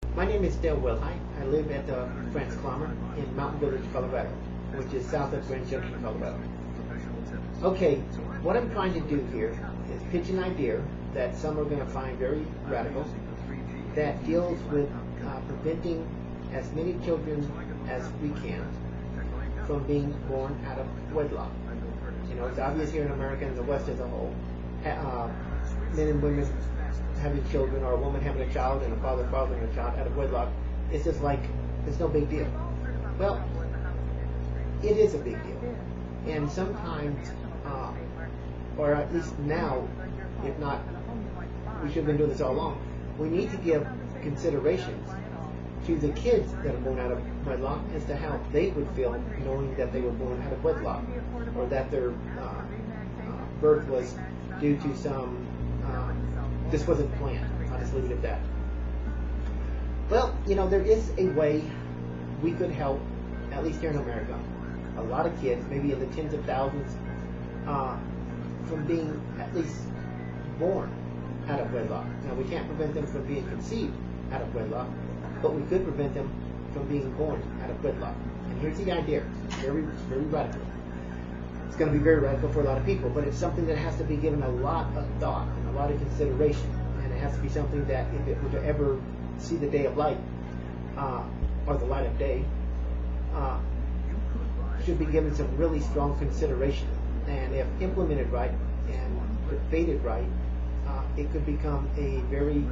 My name is Dale Wilhite. I live at France Clammer in Mountain Village, Colorado, which is south of Grand Junction, Colorado. Okay, what I'm trying to do here is pitch an idea that some are going to find very radical that deals with preventing as many children as we can from being born out of wedlock. You know, it's obvious here in America and the West as a whole, men and women having children, or a woman having a child and a father fathering a child out of wedlock, it's just like, it's no big deal. Well, it is a big deal. And sometimes, or at least now, if not, we should have been doing this all along, we need to give considerations to the kids that are born out of wedlock as to how they would feel knowing that they were born out of wedlock, or that their birth was due to some, this wasn't planned. I'll just leave it at that. Well, you know, there is a way we could help, at least here in America, a lot of kids, maybe in the tens of thousands, from being at least born out of wedlock. Now, we can't prevent them from being conceived out of wedlock, but we could prevent them from being born out of wedlock. And here's the idea. It's very, very radical. It's going to be very radical for a lot of people, but it's something that has to be given a lot of thought and a lot of consideration. And it has to be something that, if it were to ever see the day of light, or the light of day, should be given some really strong consideration. And if implemented right and debated right, it could become a very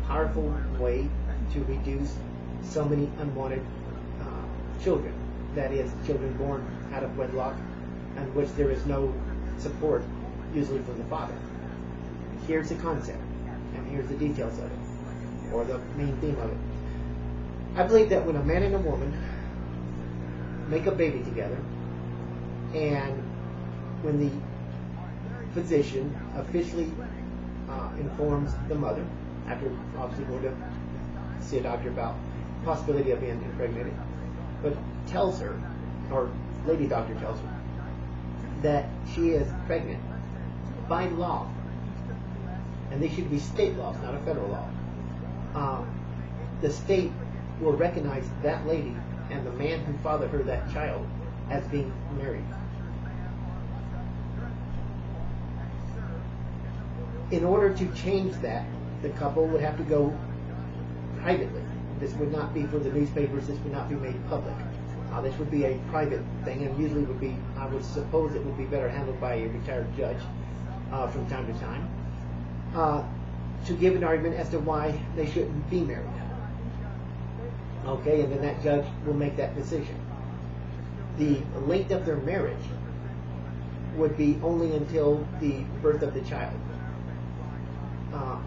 powerful way to reduce so many unwanted children. That is, children born out of wedlock, and which there is no support, usually from the father. Here's the concept, and here's the details of it, or the main theme of it. I believe that when a man and a woman make a baby together, and when the physician officially informs the mother, after obviously going to see a doctor about the possibility of being impregnated, but tells her, or lady doctor tells her, that she is pregnant by law, and these should be state laws, not a federal law. The state will recognize that lady and the man who fathered her that child as being married. In order to change that, the couple would have to go privately. This would not be for the newspapers. This would not be made public. This would be a private thing, and usually would be, I would suppose it would be better handled by a retired judge from time to time, to give an argument as to why they shouldn't be married. Okay, and then that judge will make that decision. The length of their marriage would be only until the birth of the child.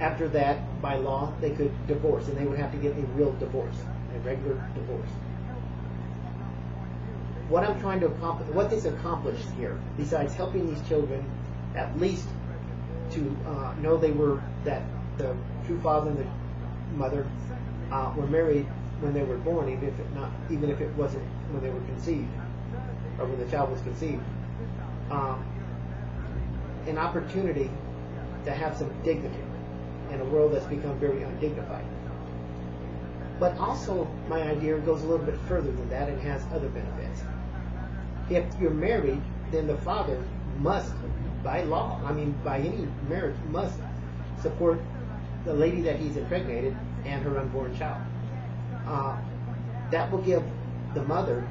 After that, by law, they could divorce, and they would have to get a real divorce, a regular divorce. What I'm trying to accomplish, what this accomplished here, besides helping these children at least to know they were, that the true father and the mother were married when they were born, even if it wasn't when they were conceived, or when the child was conceived, an opportunity to have some dignity in a world that's become very undignified. But also, my idea goes a little bit further than that and has other benefits. If you're married, then the father must, by law, by any marriage, must support the lady that he's impregnated and her unborn child. That will give the mother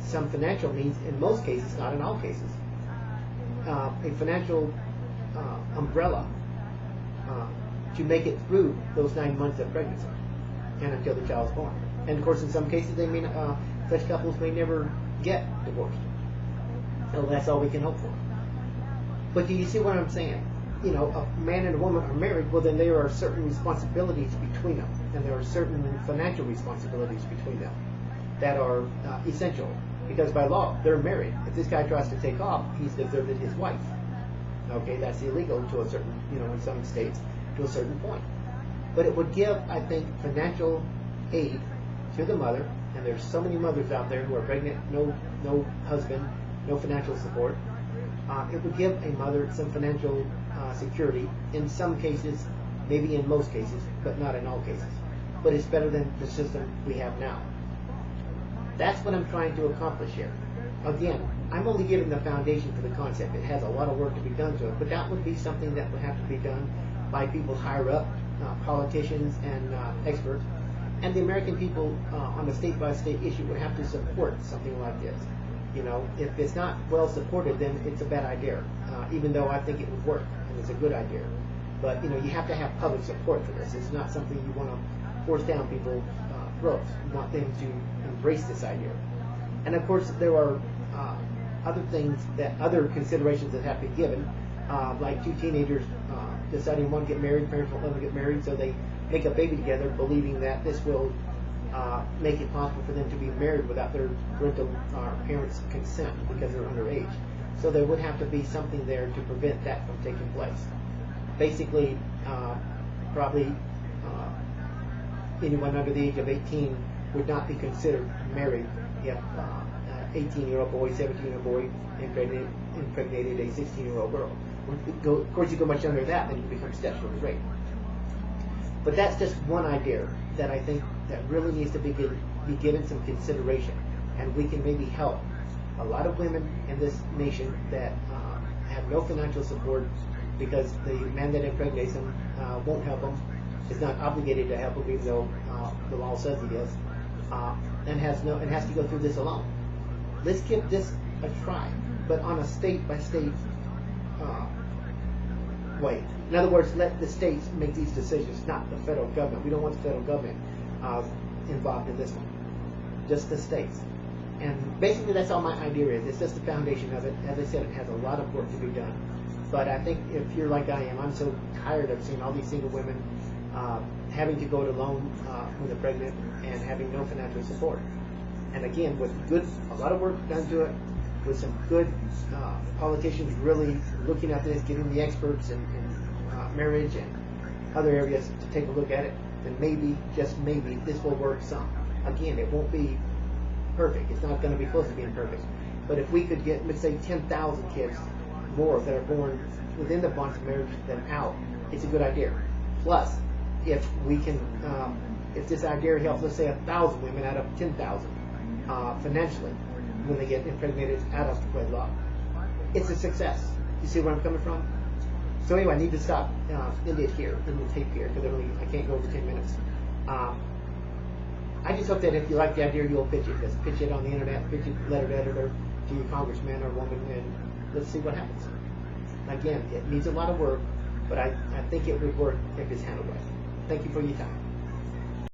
some financial means, in most cases, not in all cases, a financial umbrella to make it through those 9 months of pregnancy and until the child's born. And of course, in some cases, such couples may never get divorced. So that's all we can hope for. But do you see what I'm saying? You know, a man and a woman are married, well then there are certain responsibilities between them, and there are certain financial responsibilities between them that are essential, because by law, they're married. If this guy tries to take off, he's deserted his wife. Okay, that's illegal to a certain, in some states, to a certain point. But it would give, I think, financial aid to the mother, and there's so many mothers out there who are pregnant, no husband, no financial support. It would give a mother some financial security in some cases, maybe in most cases, but not in all cases. but it's better than the system we have now. That's what I'm trying to accomplish here. Again, I'm only giving the foundation for the concept. It has a lot of work to be done to it, but that would be something that would have to be done by people higher up, politicians and experts. And the American people on a state-by-state issue would have to support something like this. You know, if it's not well supported, then it's a bad idea, even though I think it would work, and it's a good idea. But, you know, you have to have public support for this. It's not something you want to force down people's throats. You want them to embrace this idea. And, of course, there are other considerations that have to be given, like two teenagers deciding one to get married, parents won't let them get married, so they make a baby together, believing that this will make it possible for them to be married without their parental parents' consent because they're underage. So there would have to be something there to prevent that from taking place. Basically, probably anyone under the age of 18 would not be considered married if 18-year-old boy, 17-year-old boy impregnated a 16-year-old girl. Of course, you go much under that, then you become statutory rape. But that's just one idea that I think that really needs to be given some consideration, and we can maybe help a lot of women in this nation that have no financial support because the man that impregnates them won't help them, is not obligated to help them even though the law says he is, and has to go through this alone. Let's give this a try, but on a state-by-state way. In other words, let the states make these decisions, not the federal government. We don't want the federal government involved in this one, just the states. And basically that's all my idea is. It's just the foundation of it. As I said, it has a lot of work to be done. But I think if you're like I am, I'm so tired of seeing all these single women having to go it alone when they're pregnant and having no financial support. And again, with a lot of work done to it, with some good politicians really looking at this, getting the experts in marriage and other areas to take a look at it, then maybe, just maybe, this will work some. Again, it won't be perfect. It's not going to be close to being perfect. But if we could get, let's say, 10,000 kids more that are born within the bonds of marriage than out, it's a good idea. Plus, if we can, if this idea helps, let's say, 1,000 women out of 10,000 financially when they get impregnated out of wedlock, it's a success. You see where I'm coming from? So anyway, I need to stop end the tape here, because I can't go over 10 minutes. I just hope that if you like the idea, you'll pitch it. Just pitch it on the internet, pitch it letter to editor, to your congressman or woman, and let's see what happens. Again, it needs a lot of work, but I think it would work if it's handled right. Thank you for your time.